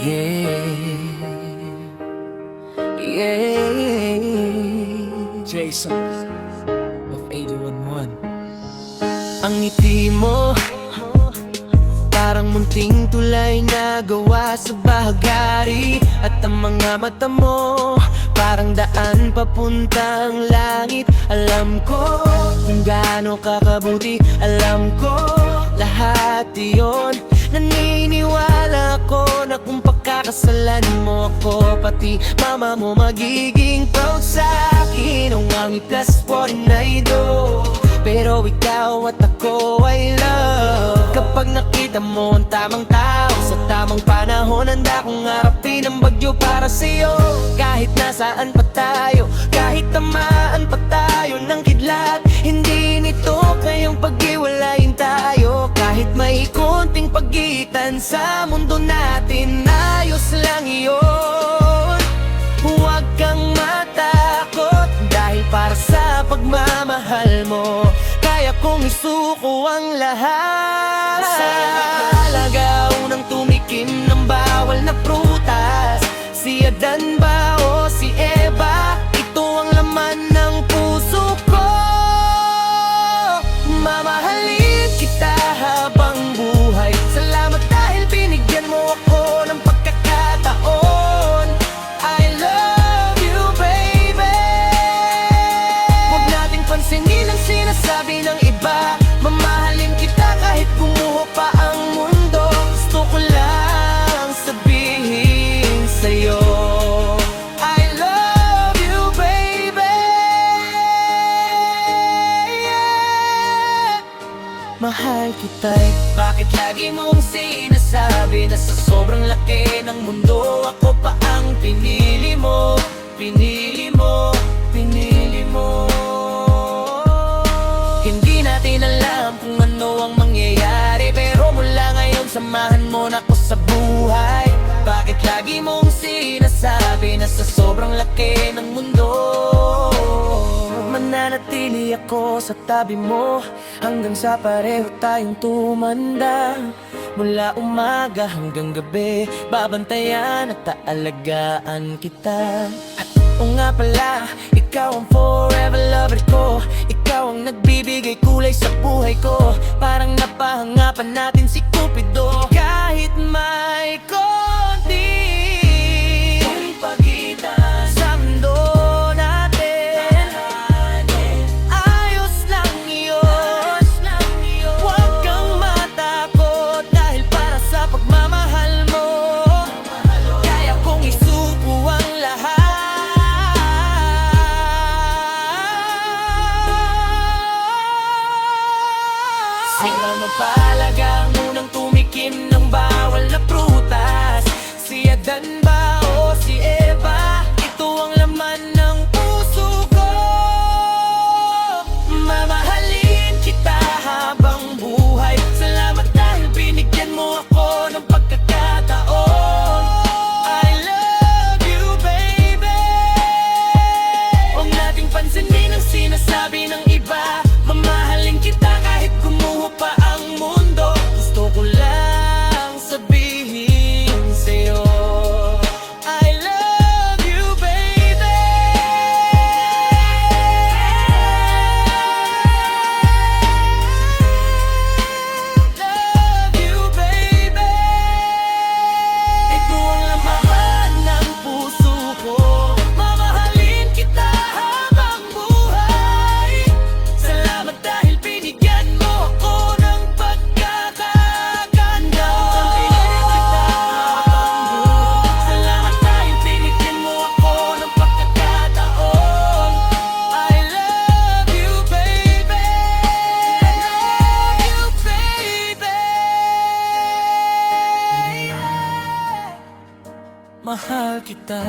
Yeah, yeah. Jason of 811. Ang ngiti mo parang munting tulay na gawa sa bahagari. At ang mga mata mo parang daan papuntang langit. Alam ko kung gaano kakabuti, alam ko lahat iyon. Naniniwala ko na kung pagkakasalan mo ako, pati mama mo magiging proud sa akin. Ang angit plus 49 pero ikaw at ako ay love. Kapag nakita mo ang tamang tao sa tamang panahon, handa kong harapin ang bagyo para sa'yo. Kahit nasaan pa tayo, kahit tamaan pa tayo ng kidlat, hindi nito kayang pag-iwalayin tayo. Kahit may konting pagitan sa mundo natin, ayos lang iyon. Huwag kang matakot, dahil para sa pagmamahal mo kaya kong isuko ang lahat. Alaga unang tumikim ng bawal na prutas, si Adan ba o si Eva, ito ang laman ng puso ko. Mamahalin kita habang buhay. Salamat dahil binigyan mo ako ng pagkakataon. I love you, baby. Huwag nating pansinin ang sinasabi ng iba. Mamahalin kita kahit gumuho pa ang mundo. Gusto ko lang sabihin sa'yo, I love you, baby. Mahal kita'y bakit lagi mong sinasabi na sa sobrang laki ng mundo ako pa ang pinili mo, pinili mo, pinili mo. Hindi natin alam kung ano ang mangyayari, pero mula ngayon samahan mo na ako sa buhay. Bakit lagi mong sinasabi na sa sobrang laki ng mundo mananatili ako sa tabi mo hanggang sa pareho tayong tumanda. Mula umaga hanggang gabi, babantayan at aalagaan kita. At oo nga pala, ikaw ang forever lover ko. Ikaw ang nagbibigay kulay sa buhay ko. Parang napahangapan natin si Cupido. Kahit may konting pagitan sa mundo natin, ayos lang yun. Huwag kang matakot, dahil para sa pagmamahal mo kaya kong isuko ang lahat. Sila mapalaga ang unang tumikim ng bawal na prutas, si Adan ba o si Eva, ito ang laman ng puso ko. Mamahalin kita habang buhay. Salamat dahil binigyan mo ako ng pagkakataon. I love you, baby. Huwag nating pansinin ang sinasabi ng iba. Mamahalin kita kahit gumuho pa ang mundo. Gusto ko lang sabihin sa'yo, I love you, baby. Love you, baby. Ito ang laman ng puso ko. Mamahalin kita habang buhay. Salamat dahil binigyan mo ako ng pagkakaganda. Salamat dahil binigyan mo ako ng pagkakataon. I love you, baby. I love you, baby. Mahal kita.